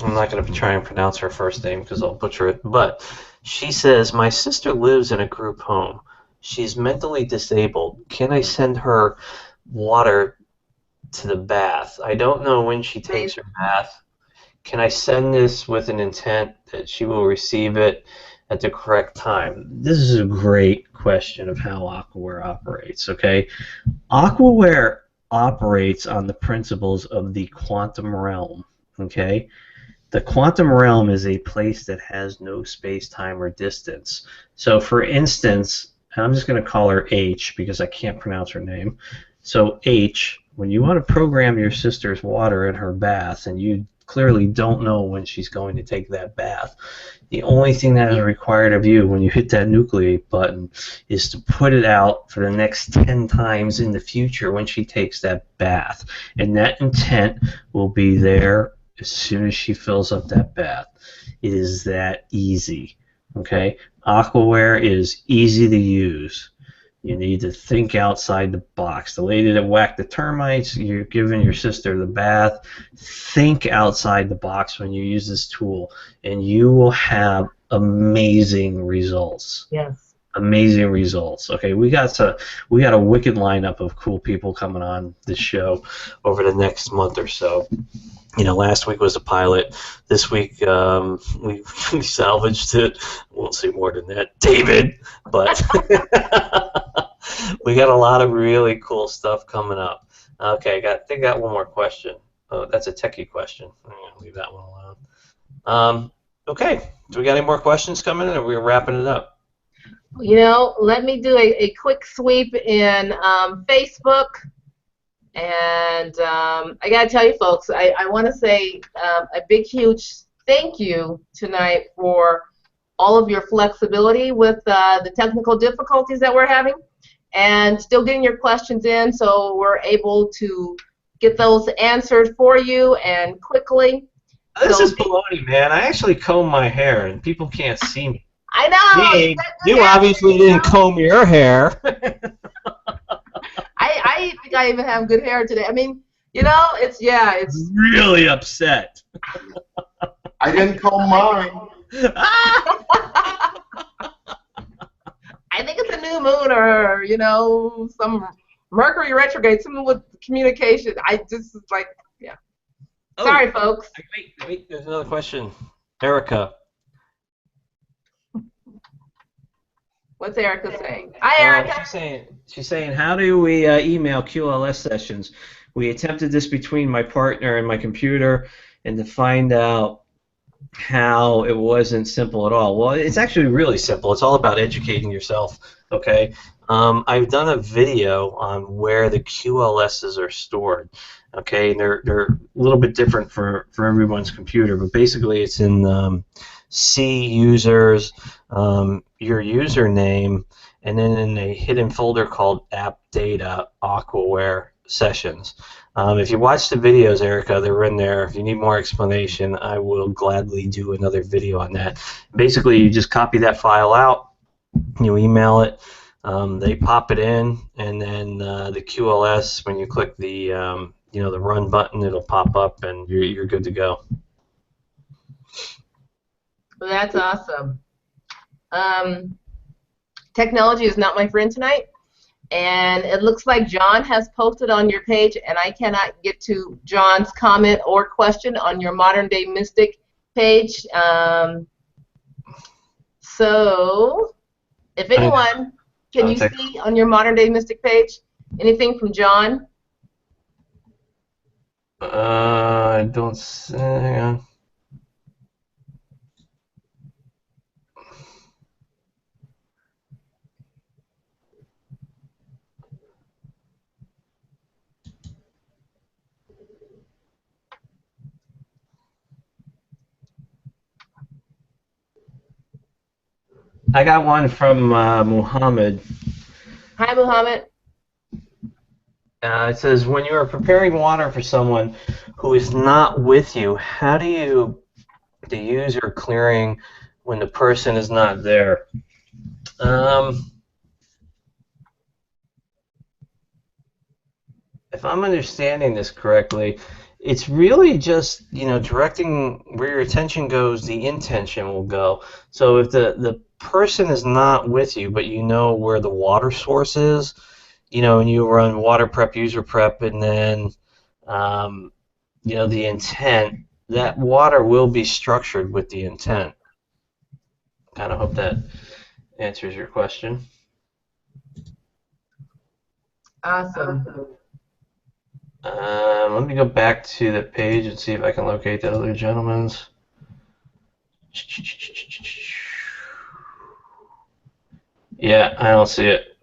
I'm not going to try and pronounce her first name because I'll butcher it, but she says, my sister lives in a group home. She's mentally disabled. Can I send her water to the bath? I don't know when she takes her bath. Can I send this with an intent that she will receive it at the correct time? This is a great question of how Aquaware operates, okay? Aquaware operates on the principles of the quantum realm, okay? The quantum realm is a place that has no space, time, or distance. So, for instance, and I'm just going to call her H because I can't pronounce her name. So, H, when you want to program your sister's water in her bath and you clearly don't know when she's going to take that bath, the only thing that is required of you when you hit that nucleate button is to put it out for the next 10 times in the future when she takes that bath. And that intent will be there as soon as she fills up that bath. It is that easy. Okay? Aquaware is easy to use. You need to think outside the box. The lady that whacked the termites, you're giving your sister the bath. Think outside the box when you use this tool, and you will have amazing results. Yes. Amazing results. Okay, we got a wicked lineup of cool people coming on this show over the next month or so. You know, last week was a pilot. This week we salvaged it. Won't say more than that, David. But we got a lot of really cool stuff coming up. Okay, I think I got one more question. Oh, that's a techie question. I'm gonna leave that one alone. Okay, do we got any more questions coming in, or are we wrapping it up? You know, let me do a quick sweep in Facebook. And I got to tell you, folks, I want to say a big, huge thank you tonight for all of your flexibility with the technical difficulties that we're having and still getting your questions in so we're able to get those answered for you and quickly. This is baloney, man. I actually comb my hair, and people can't see me. I know. Hey, you obviously didn't comb your hair. I think I even have good hair today. I mean, you know, it's really upset. I didn't comb mine. I think it's a new moon or, you know, some Mercury retrograde, something with communication. I just like, yeah. Oh, sorry, folks. Wait, there's another question. Erica. What's Erica saying? Hi, Erica. She's saying, how do we email QLS sessions? We attempted this between my partner and my computer, and to find out how it wasn't simple at all. Well, it's actually really simple. It's all about educating yourself, okay? I've done a video on where the QLSs are stored, okay? They're a little bit different for everyone's computer, but basically it's in C users, your username, and then in a hidden folder called App Data Aquaware Sessions. If you watch the videos, Erica, they're in there. If you need more explanation, I will gladly do another video on that. Basically, you just copy that file out, you email it, they pop it in, and then the QLS, when you click the the run button, it'll pop up, and you're good to go. Well, that's awesome. Technology is not my friend tonight, and it looks like John has posted on your page, and I cannot get to John's comment or question on your Modern Day Mystic page. So, if anyone Can you see on your Modern Day Mystic page anything from John? I don't see. Hang on. I got one from Muhammad. Hi, Muhammad. It says, when you are preparing water for someone who is not with you, how do you use your clearing when the person is not there? If I'm understanding this correctly, it's really just, directing where your attention goes, the intention will go. So if the person is not with you, but you know where the water source is, and you run water prep, user prep, and then, the intent, that water will be structured with the intent. Kind of hope that answers your question. Awesome. Let me go back to the page and see if I can locate that other gentleman's. Yeah, I don't see it.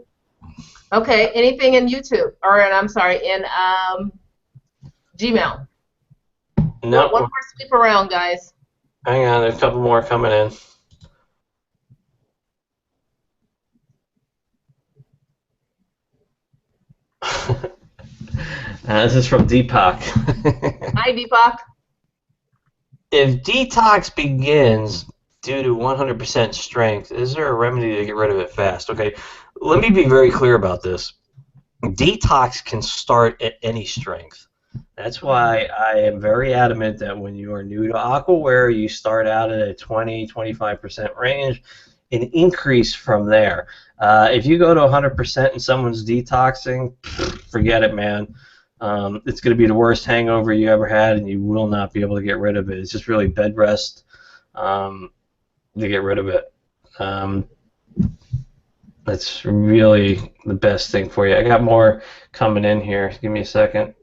Okay, anything in YouTube, or I'm sorry, in Gmail? No. One more sweep around, guys. Hang on, there's a couple more coming in. This is from Deepak. Hi, Deepak. If detox begins due to 100% strength, is there a remedy to get rid of it fast? Okay, let me be very clear about this. Detox can start at any strength. That's why I am very adamant that when you are new to Aquaware, you start out at a 20-25% range and increase from there. If you go to 100% and someone's detoxing, forget it, man. It's going to be the worst hangover you ever had, and you will not be able to get rid of it. It's just really bed rest to get rid of it. That's really the best thing for you. I got more coming in here. Give me a second.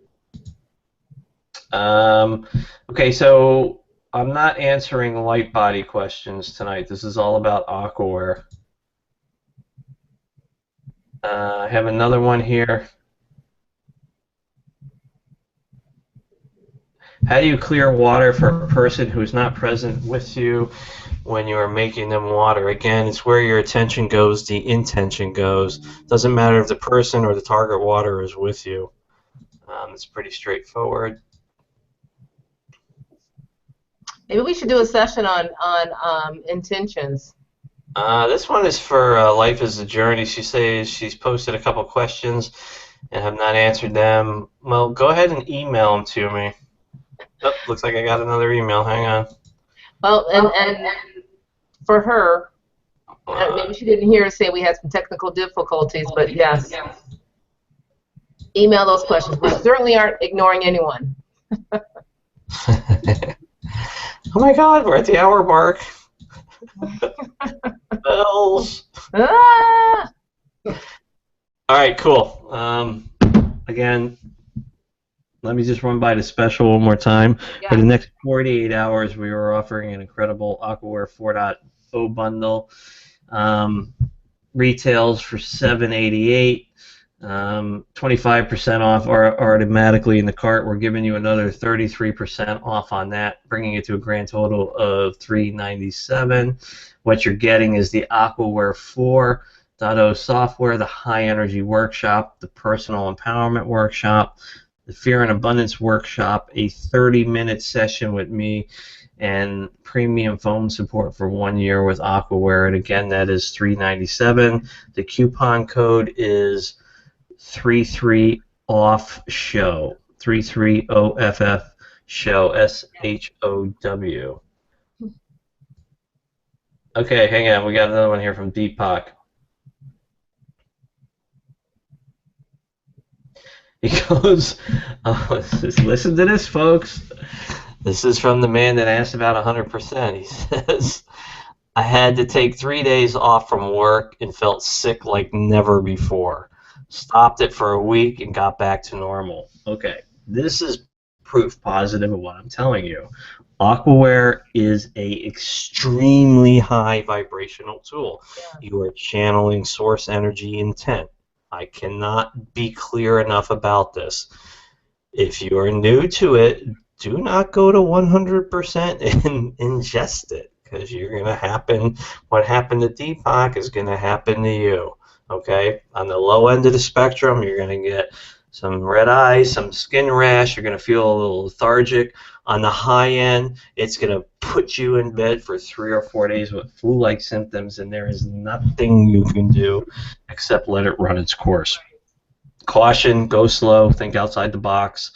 Okay, so I'm not answering light body questions tonight. This is all about Aquaware. I have another one here. How do you clear water for a person who is not present with you when you are making them water? Again, it's where your attention goes, the intention goes. Doesn't matter if the person or the target water is with you. It's pretty straightforward. Maybe we should do a session on intentions. This one is for Life is a Journey. She says she's posted a couple questions and have not answered them. Well, go ahead and email them to me. Oh, looks like I got another email. Hang on. Well, and for her, maybe she didn't hear us say we had some technical difficulties, but yes. Email those questions. We certainly aren't ignoring anyone. Oh my God, we're at the hour mark. Bells. Ah! All right, cool. Again, let me just run by the special one more time. Yeah. For the next 48 hours, we are offering an incredible Aquaware 4.0 bundle. Retails for $788. 25% off are automatically in the cart. We're giving you another 33% off on that, bringing it to a grand total of $397. What you're getting is the Aquaware 4.0 software, the High Energy Workshop, the Personal Empowerment Workshop, the Fear and Abundance Workshop, a 30-minute session with me, and premium phone support for 1 year with Aquaware. And again, that is $397. The coupon code is 33OFF-SHOW, 33OFF-SHOW, SHOW. Okay, hang on. We got another one here from Deepak. He goes, listen to this, folks. This is from the man that asked about 100%. He says, I had to take 3 days off from work and felt sick like never before. Stopped it for a week and got back to normal. Okay, this is proof positive of what I'm telling you. Aquaware is a extremely high vibrational tool. Yeah. You are channeling source energy intent. I cannot be clear enough about this. If you are new to it, do not go to 100% and ingest it, because you're going to happen, what happened to Deepak is going to happen to you. Okay? On the low end of the spectrum, you're going to get some red eyes, some skin rash, you're going to feel a little lethargic. On the high end, it's going to put you in bed for 3 or 4 days with flu-like symptoms, and there is nothing you can do except let it run its course. Caution, go slow, think outside the box,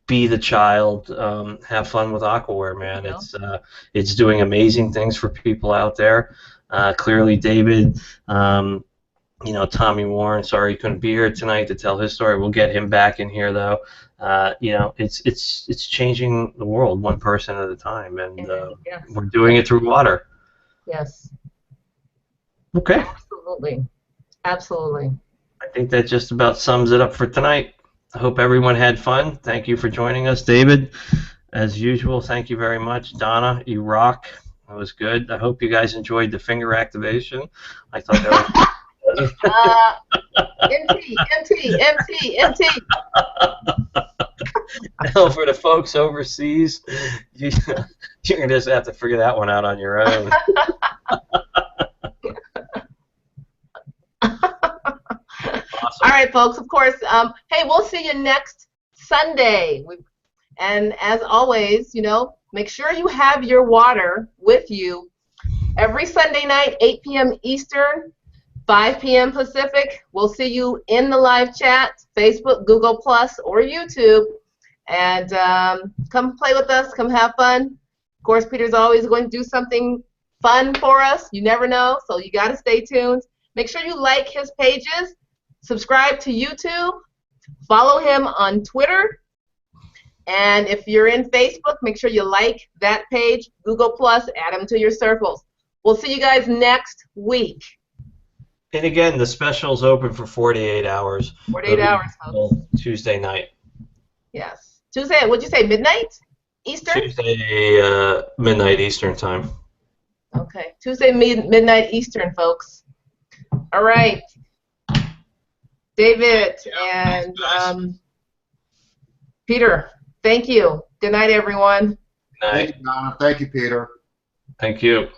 be the child, have fun with Aquaware, man. It's doing amazing things for people out there. Clearly, David, Tommy Warren, sorry he couldn't be here tonight to tell his story. We'll get him back in here, though. It's changing the world one person at a time, and Yes. we're doing it through water. Yes. Okay. Absolutely. Absolutely. I think that just about sums it up for tonight. I hope everyone had fun. Thank you for joining us, David. As usual, thank you very much. Donna, you rock. That was good. I hope you guys enjoyed the finger activation. I thought that was MT. Now, for the folks overseas, you're going to just have to figure that one out on your own. Awesome. All right, folks. Of course. Hey, we'll see you next Sunday. And as always, make sure you have your water with you every Sunday night, 8 p.m. Eastern, 5 p.m. Pacific. We'll see you in the live chat, Facebook, Google+, or YouTube. And come play with us. Come have fun. Of course, Peter's always going to do something fun for us. You never know, so you got to stay tuned. Make sure you like his pages. Subscribe to YouTube. Follow him on Twitter. And if you're in Facebook, make sure you like that page. Google+, add him to your circles. We'll see you guys next week. And again, the special's open for 48 hours. 48 hours, folks. Tuesday night. Yes. Tuesday, what'd you say, midnight Eastern? Tuesday, midnight Eastern time. Okay. Tuesday, midnight Eastern, folks. All right. David and Peter, thank you. Good night, everyone. Good night. Thank you, Donna. Thank you, Peter. Thank you.